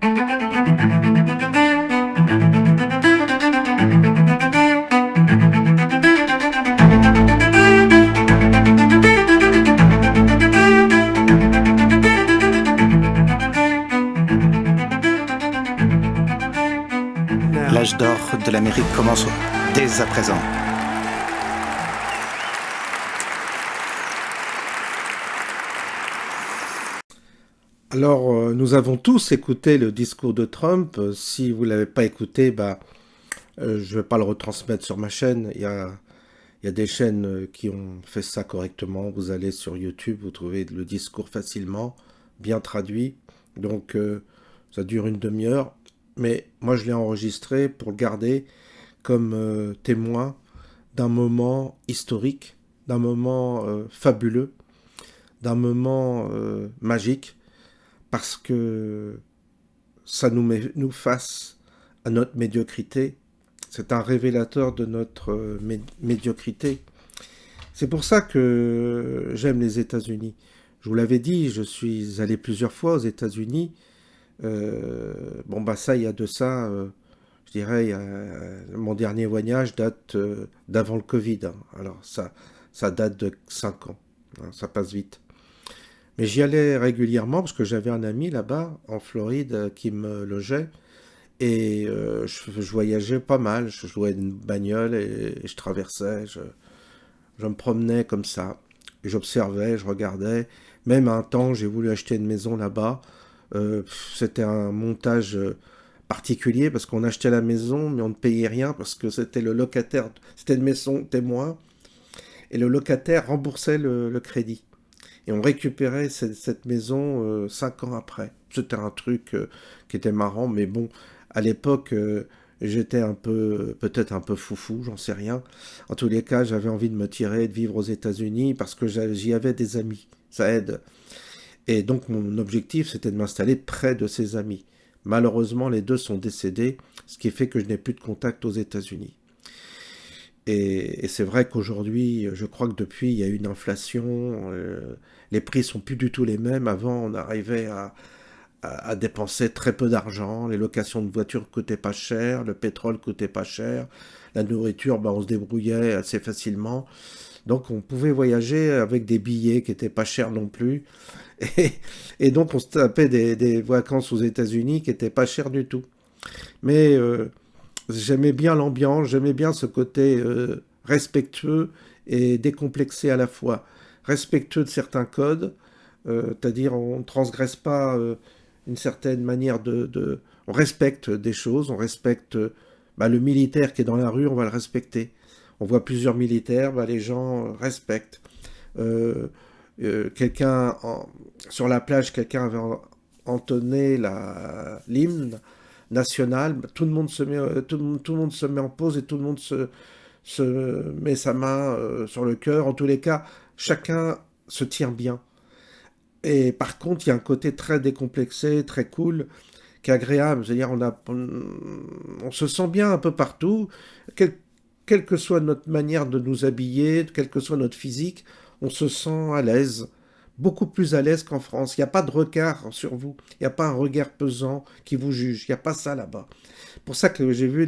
L'âge d'or de l'Amérique commence dès à présent. Alors, nous avons tous écouté le discours de Trump. Si vous ne l'avez pas écouté, je ne vais pas le retransmettre sur ma chaîne. Il y a des chaînes qui ont fait ça correctement. Vous allez sur YouTube, vous trouvez le discours facilement, bien traduit. Donc, ça dure une demi-heure. Mais moi, je l'ai enregistré pour le garder comme témoin d'un moment historique, d'un moment fabuleux, d'un moment magique, parce que ça nous met nous face à notre médiocrité. C'est un révélateur de notre médiocrité. C'est pour ça que j'aime les États-Unis. Je vous l'avais dit, je suis allé plusieurs fois aux États-Unis. Ça, il y a de ça, je dirais, mon dernier voyage date d'avant le Covid. Hein. Alors, ça date de 5 ans. Hein, ça passe vite. Mais j'y allais régulièrement parce que j'avais un ami là-bas, en Floride, qui me logeait. Et je voyageais pas mal. Je louais une bagnole et je traversais. Je me promenais comme ça. Et j'observais, je regardais. Même un temps, j'ai voulu acheter une maison là-bas. C'était un montage particulier parce qu'on achetait la maison, mais on ne payait rien parce que c'était le locataire. C'était une maison témoin. Et le locataire remboursait le crédit. Et on récupérait cette maison 5 ans après. C'était un truc qui était marrant, mais bon, à l'époque, j'étais peut-être un peu foufou, j'en sais rien. En tous les cas, j'avais envie de me tirer, de vivre aux États-Unis, parce que j'y avais des amis, ça aide. Et donc, mon objectif, c'était de m'installer près de ces amis. Malheureusement, les deux sont décédés, ce qui fait que je n'ai plus de contact aux États-Unis. Et c'est vrai qu'aujourd'hui, je crois que depuis, il y a eu une inflation, les prix sont plus du tout les mêmes. Avant, on arrivait à dépenser très peu d'argent, les locations de voitures coûtaient pas cher, le pétrole coûtait pas cher, la nourriture, on se débrouillait assez facilement. Donc on pouvait voyager avec des billets qui étaient pas chers non plus. Et donc on se tapait des vacances aux États-Unis qui étaient pas chères du tout. Mais j'aimais bien l'ambiance, j'aimais bien ce côté respectueux et décomplexé à la fois. Respectueux de certains codes, c'est-à-dire on ne transgresse pas une certaine manière on respecte des choses, on respecte le militaire qui est dans la rue, on va le respecter. On voit plusieurs militaires, les gens respectent. Sur la plage, quelqu'un avait entonné l'hymne national, tout le monde se met en pause et tout le monde se met sa main sur le cœur. En tous les cas, chacun se tient bien. Et par contre, il y a un côté très décomplexé, très cool, qui est agréable. C'est-à-dire, on se sent bien un peu partout, quelle que soit notre manière de nous habiller, quel que soit notre physique, on se sent à l'aise. Beaucoup plus à l'aise qu'en France. Il n'y a pas de regard sur vous. Il n'y a pas un regard pesant qui vous juge. Il n'y a pas ça là-bas. C'est pour ça que j'ai vu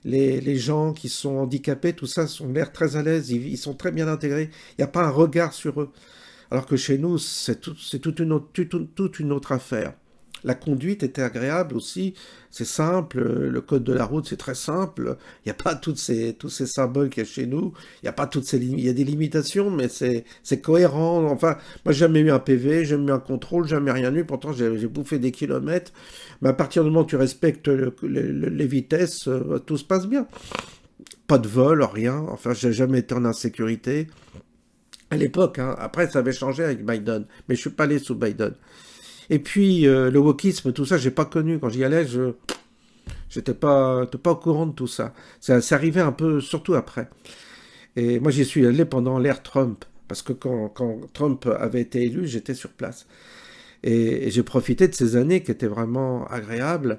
les gens qui sont handicapés, tout ça, ont l'air très à l'aise. Ils sont très bien intégrés. Il n'y a pas un regard sur eux. Alors que chez nous, c'est toute une autre affaire. La conduite était agréable aussi, c'est simple, le code de la route c'est très simple, il n'y a pas tous ces symboles qu'il y a chez nous, il y a pas il y a des limitations, mais c'est cohérent. Enfin, moi j'ai jamais eu un PV, j'ai jamais eu un contrôle, jamais rien eu, pourtant j'ai bouffé des kilomètres, mais à partir du moment où tu respectes les vitesses, tout se passe bien. Pas de vol, rien, enfin j'ai jamais été en insécurité. À l'époque, hein. Après ça avait changé avec Biden, mais je suis pas allé sous Biden. Et puis, le wokisme, tout ça, j'ai pas connu. Quand j'y allais, j'étais pas au courant de tout ça. Ça arrivait un peu, surtout après. Et moi, j'y suis allé pendant l'ère Trump. Parce que quand Trump avait été élu, j'étais sur place. Et j'ai profité de ces années qui étaient vraiment agréables.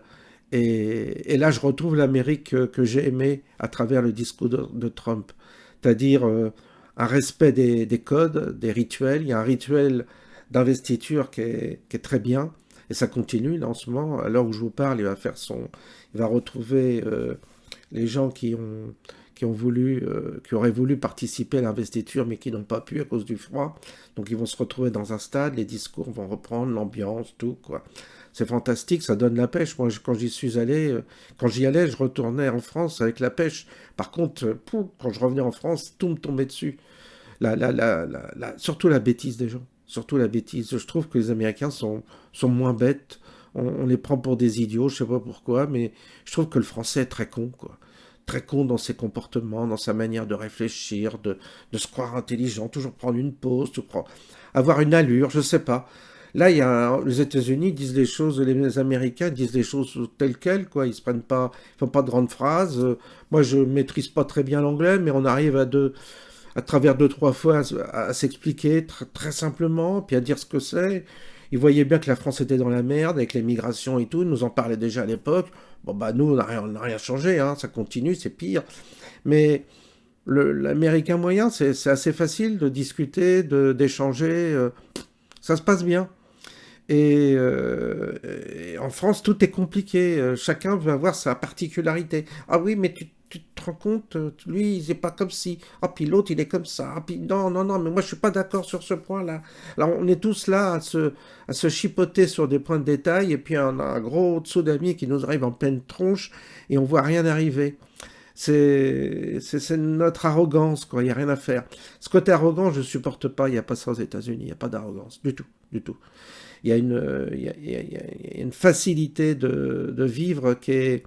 Et là, je retrouve l'Amérique que j'ai aimée à travers le discours de Trump. C'est-à-dire un respect des codes, des rituels. Il y a un rituel d'investiture qui est très bien. Et ça continue, là, en ce moment. À l'heure où je vous parle, il va retrouver les gens qui auraient voulu participer à l'investiture, mais qui n'ont pas pu à cause du froid. Donc ils vont se retrouver dans un stade, les discours vont reprendre, l'ambiance, tout, quoi. C'est fantastique, ça donne la pêche. Moi, quand quand j'y allais, je retournais en France avec la pêche. Par contre, quand je revenais en France, tout me tombait dessus. Surtout la bêtise des gens. Surtout la bêtise. Je trouve que les Américains sont moins bêtes. On les prend pour des idiots, je sais pas pourquoi, mais je trouve que le Français est très con, quoi. Très con dans ses comportements, dans sa manière de réfléchir, de se croire intelligent, toujours prendre une pause, avoir une allure, je sais pas. Là, les États-Unis disent les choses, les Américains disent les choses telles quelles, quoi. Ils se prennent pas, ils font pas de grandes phrases. Moi, je maîtrise pas très bien l'anglais, mais on arrive à travers deux, trois fois, à s'expliquer très simplement, puis à dire ce que c'est. Ils voyaient bien que la France était dans la merde avec les migrations et tout, ils nous en parlaient déjà à l'époque. Bon, bah, nous, on n'a rien changé, hein, ça continue, c'est pire. Mais l'Américain moyen, c'est assez facile de discuter, d'échanger, ça se passe bien. Et en France, tout est compliqué. Chacun veut avoir sa particularité. Ah oui, mais tu te rends compte, lui, il n'est pas comme ci. Ah, puis l'autre, il est comme ça. Ah, puis non, non, non, mais moi, je suis pas d'accord sur ce point-là. Alors, on est tous là à se chipoter sur des points de détail, et puis on a un gros tsunami qui nous arrive en pleine tronche, et on voit rien arriver. C'est notre arrogance, quoi. Il n'y a rien à faire. Ce côté arrogant, je ne supporte pas. Il n'y a pas ça aux États-Unis. Il n'y a pas d'arrogance. Du tout. Du tout. Il y a une facilité de vivre qui est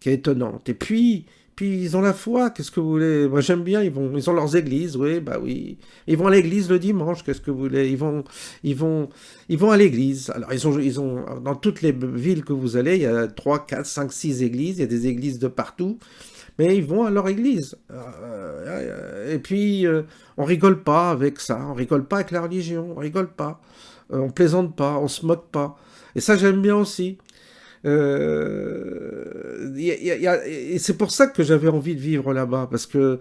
étonnante. Et puis ils ont la foi, qu'est-ce que vous voulez? Moi j'aime bien, ils ont leurs églises, oui, bah oui. Ils vont à l'église le dimanche, qu'est-ce que vous voulez? Ils vont à l'église. Alors ils ont, dans toutes les villes que vous allez, il y a 3, 4, 5, 6 églises, il y a des églises de partout. Mais ils vont à leur église. Et puis, on rigole pas avec ça, on rigole pas avec la religion, on rigole pas. On plaisante pas, on se moque pas. Et ça, j'aime bien aussi. Et c'est pour ça que j'avais envie de vivre là-bas, parce que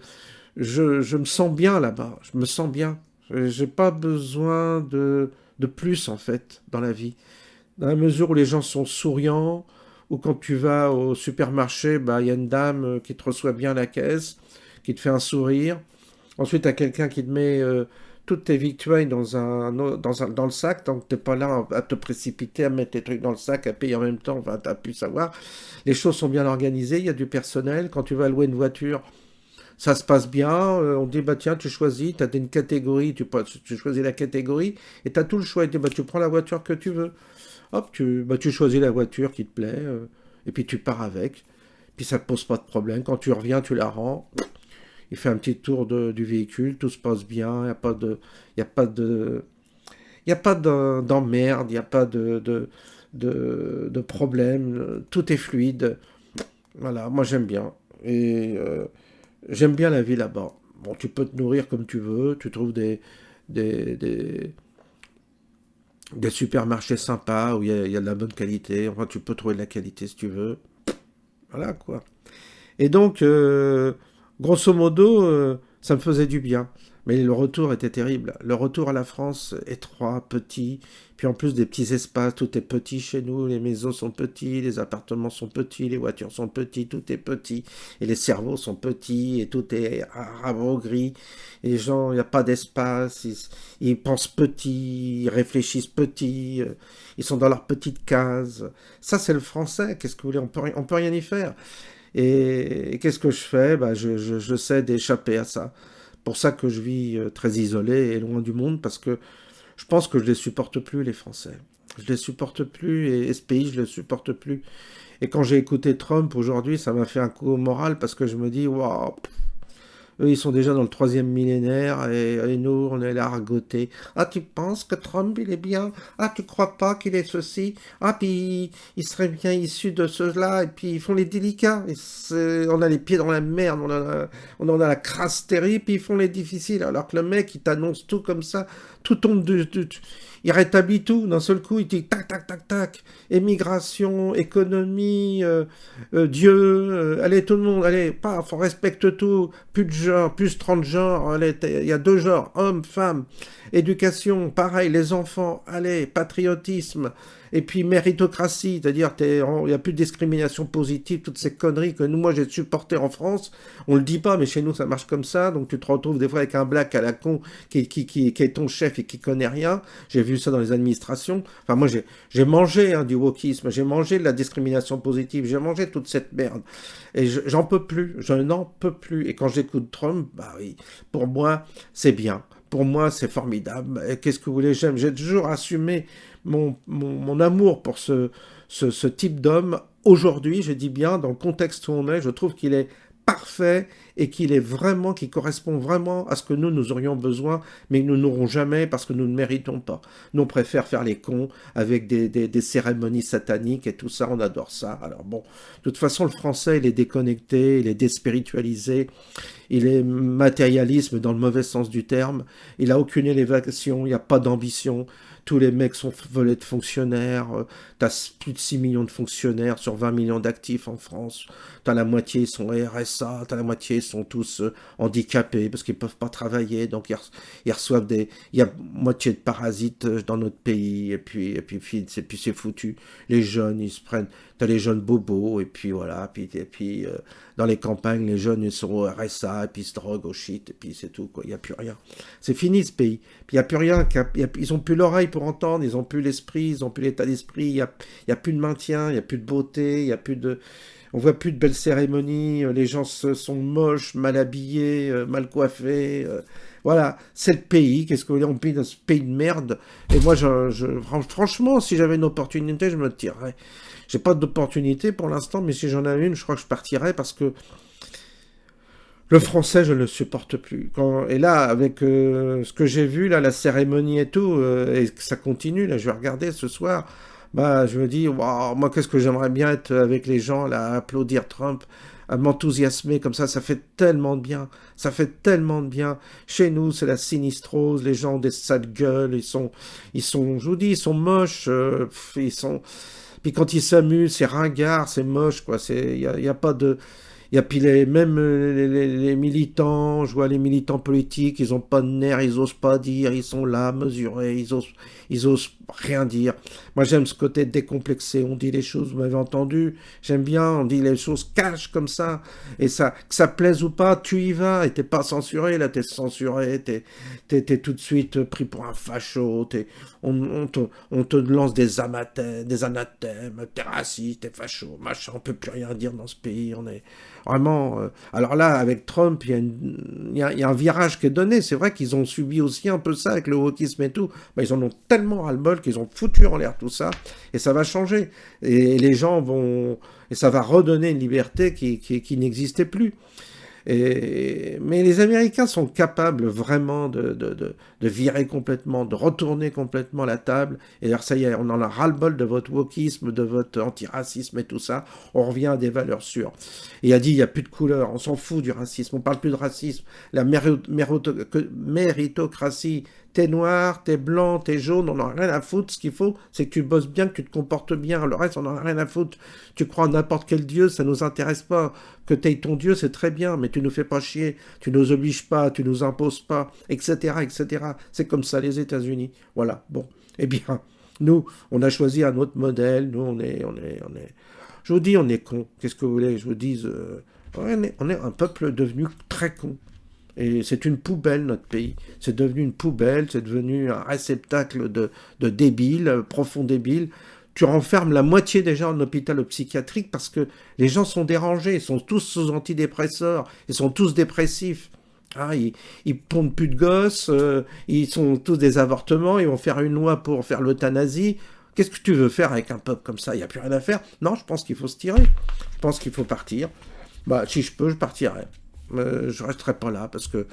je me sens bien là-bas, je me sens bien. J'ai pas besoin de plus, en fait, dans la vie. Dans la mesure où les gens sont souriants, ou quand tu vas au supermarché, bah, y a une dame qui te reçoit bien à la caisse, qui te fait un sourire. Ensuite, tu as quelqu'un qui te met toutes tes victuailles dans le sac, donc tu n'es pas là à te précipiter, à mettre tes trucs dans le sac, à payer en même temps, enfin, tu as pu savoir. Les choses sont bien organisées, il y a du personnel. Quand tu vas louer une voiture, ça se passe bien. On te dit, bah tiens, tu choisis, tu as une catégorie, tu choisis la catégorie, et tu as tout le choix. Bah, tu prends la voiture que tu veux. Hop, tu choisis la voiture qui te plaît, et puis tu pars avec. Puis ça ne te pose pas de problème. Quand tu reviens, tu la rends. Il fait un petit tour du véhicule, tout se passe bien, il n'y a pas de, il y a pas de, il y a pas d'emmerde, il n'y a pas de problème, tout est fluide. Voilà, moi j'aime bien. Et j'aime bien la vie là-bas. Bon, tu peux te nourrir comme tu veux, tu trouves des, des, des supermarchés sympas où il y a de la bonne qualité. Enfin, tu peux trouver de la qualité si tu veux. Voilà, quoi. Et donc, grosso modo, ça me faisait du bien. Mais le retour était terrible. Le retour à la France, étroit, petit, puis en plus des petits espaces, tout est petit chez nous, les maisons sont petits, les appartements sont petits, les voitures sont petits, tout est petit, et les cerveaux sont petits, et tout est gris. Et les gens, il n'y a pas d'espace, ils pensent petit, ils réfléchissent petit, ils sont dans leur petite case. Ça, c'est le français, qu'est-ce que vous voulez, on peut rien y faire. Et qu'est-ce que je fais? Bah, je sais d'échapper à ça. Pour ça que je vis très isolé et loin du monde, parce que je pense que je les supporte plus, les Français. Je les supporte plus, et ce pays, je le supporte plus. Et quand j'ai écouté Trump aujourd'hui, ça m'a fait un coup au moral, parce que je me dis, waouh, eux, ils sont déjà dans le troisième millénaire, et nous, on est là argotés. Ah, tu penses que Trump, il est bien? Ah, tu crois pas qu'il est ceci? Ah, puis il serait bien issu de cela, et puis ils font les délicats. On a les pieds dans la merde, on en a la crasse terrible, puis ils font les difficiles, alors que le mec, il t'annonce tout comme ça, tout tombe il rétablit tout d'un seul coup, il dit tac, tac, tac, tac, émigration, économie, Dieu, allez tout le monde, allez, paf, on respecte tout, plus de genre, plus 30 genres, allez, il y a 2 genres, hommes, femmes, éducation, pareil, les enfants, allez, patriotisme, Et puis méritocratie, c'est-à-dire il n'y a plus de discrimination positive, toutes ces conneries que moi j'ai supportées en France. On le dit pas, mais chez nous ça marche comme ça. Donc tu te retrouves des fois avec un black à la con qui est ton chef et qui connaît rien. J'ai vu ça dans les administrations. Enfin moi j'ai mangé du wokisme, j'ai mangé de la discrimination positive, j'ai mangé toute cette merde. Et j'en peux plus, je n'en peux plus. Et quand j'écoute Trump, bah oui, pour moi c'est bien. Pour moi, c'est formidable. Et qu'est-ce que vous voulez, j'ai toujours assumé mon amour pour ce type d'homme. Aujourd'hui, je dis bien, dans le contexte où on est, je trouve qu'il est parfait et qu'il correspond vraiment à ce que nous aurions besoin, mais que nous n'aurons jamais parce que nous ne méritons pas. Nous, on préfère faire les cons avec des cérémonies sataniques et tout ça, on adore ça. Alors bon, de toute façon, le français, il est déconnecté, il est déspiritualisé, il est matérialisme dans le mauvais sens du terme, il n'a aucune élévation, il n'y a pas d'ambition. Tous les mecs veulent être fonctionnaires, t'as plus de 6 millions de fonctionnaires sur 20 millions d'actifs en France, t'as la moitié ils sont RSA, t'as la moitié ils sont tous handicapés parce qu'ils peuvent pas travailler, donc ils reçoivent il y a moitié de parasites dans notre pays, et puis c'est foutu. Les jeunes, ils se prennent, t'as les jeunes bobos, et puis voilà, et puis dans les campagnes, les jeunes ils sont au RSA, et puis ils se droguent au shit, et puis c'est tout, quoi. Il n'y a plus rien. C'est fini ce pays. Puis il n'y a plus rien, ils ont plus l'oreille pour entendre, ils ont plus l'esprit, ils ont plus l'état d'esprit, il y a plus de maintien, il y a plus de beauté, il y a plus de... On voit plus de belles cérémonies, les gens sont moches, mal habillés, mal coiffés. Voilà, c'est le pays. Qu'est-ce que vous voulez, on vit dans ce pays de merde. Et moi, franchement, si j'avais une opportunité, je me tirerais. J'ai pas d'opportunité pour l'instant, mais si j'en avais une, je crois que je partirais parce que le français, je ne le supporte plus. Et là, avec ce que j'ai vu, là, la cérémonie et tout, et que ça continue, là, je vais regarder ce soir. Bah, je me dis, waouh, moi, qu'est-ce que j'aimerais bien être avec les gens, là, à applaudir Trump, à m'enthousiasmer comme ça fait tellement de bien, ça fait tellement de bien. Chez nous, c'est la sinistrose, les gens ont des sales gueules, je vous dis, ils sont moches, puis quand ils s'amusent, c'est ringard, c'est moche, quoi, il y a pas de... Et puis même les militants, je vois les militants politiques, ils ont pas de nerfs, ils osent pas dire, ils sont là, mesurés, ils osent rien dire. Moi j'aime ce côté décomplexé, on dit les choses, vous m'avez entendu, j'aime bien, on dit les choses cash comme ça, et ça, que ça plaise ou pas, tu y vas, et t'es pas censuré, là t'es censuré, t'es tout de suite pris pour un facho, on te lance des anathèmes, t'es raciste, t'es facho, machin, on peut plus rien dire dans ce pays, on est... Vraiment, alors là, avec Trump, il y a un virage qui est donné. C'est vrai qu'ils ont subi aussi un peu ça avec le wokisme et tout. Mais ils en ont tellement ras-le-bol qu'ils ont foutu en l'air tout ça. Et ça va changer. Et les gens vont... Et ça va redonner une liberté qui n'existait plus. Mais les Américains sont capables vraiment de virer complètement, de retourner complètement la table. Et alors ça y est, on en a ras-le-bol de votre wokisme, de votre antiracisme et tout ça. On revient à des valeurs sûres. Et il a dit, il n'y a plus de couleur, on s'en fout du racisme, on parle plus de racisme. La méritocratie, t'es noir, t'es blanc, t'es jaune, on n'en a rien à foutre. Ce qu'il faut, c'est que tu bosses bien, que tu te comportes bien. Le reste, on n'en a rien à foutre. Tu crois en n'importe quel dieu, ça nous intéresse pas. Que t'aies ton dieu, c'est très bien, mais tu nous fais pas chier, tu nous obliges pas, tu nous imposes pas, etc., etc. C'est comme ça les États-Unis. Voilà. Bon. Eh bien, nous, on a choisi un autre modèle. Nous, on est. Je vous dis, on est cons. Qu'est-ce que vous voulez? Je vous dis, on est un peuple devenu très con. Et c'est une poubelle, notre pays. C'est devenu une poubelle, c'est devenu un réceptacle de débiles, profonds débiles. Tu renfermes la moitié des gens en hôpital psychiatrique parce que les gens sont dérangés, ils sont tous sous antidépresseurs, ils sont tous dépressifs. Ah, ils pondent plus de gosses, ils sont tous des avortements, ils vont faire une loi pour faire l'euthanasie. Qu'est-ce que tu veux faire avec un peuple comme ça? Il n'y a plus rien à faire. Non, je pense qu'il faut se tirer. Je pense qu'il faut partir. Bah, si je peux, je partirai. Je resterai pas là parce que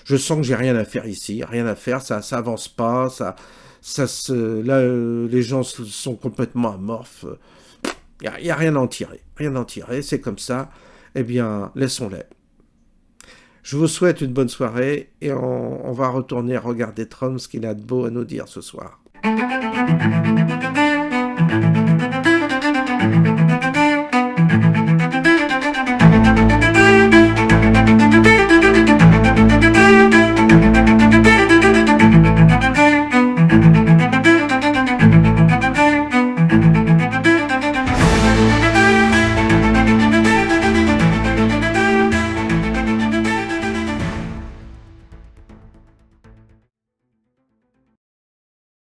je sens que j'ai rien à faire ici, rien à faire, ça avance pas, là les gens sont complètement amorphes, y a rien à en tirer, c'est comme ça. Eh bien, laissons-les. Je vous souhaite une bonne soirée et on va retourner regarder Trump, ce qu'il a de beau à nous dire ce soir.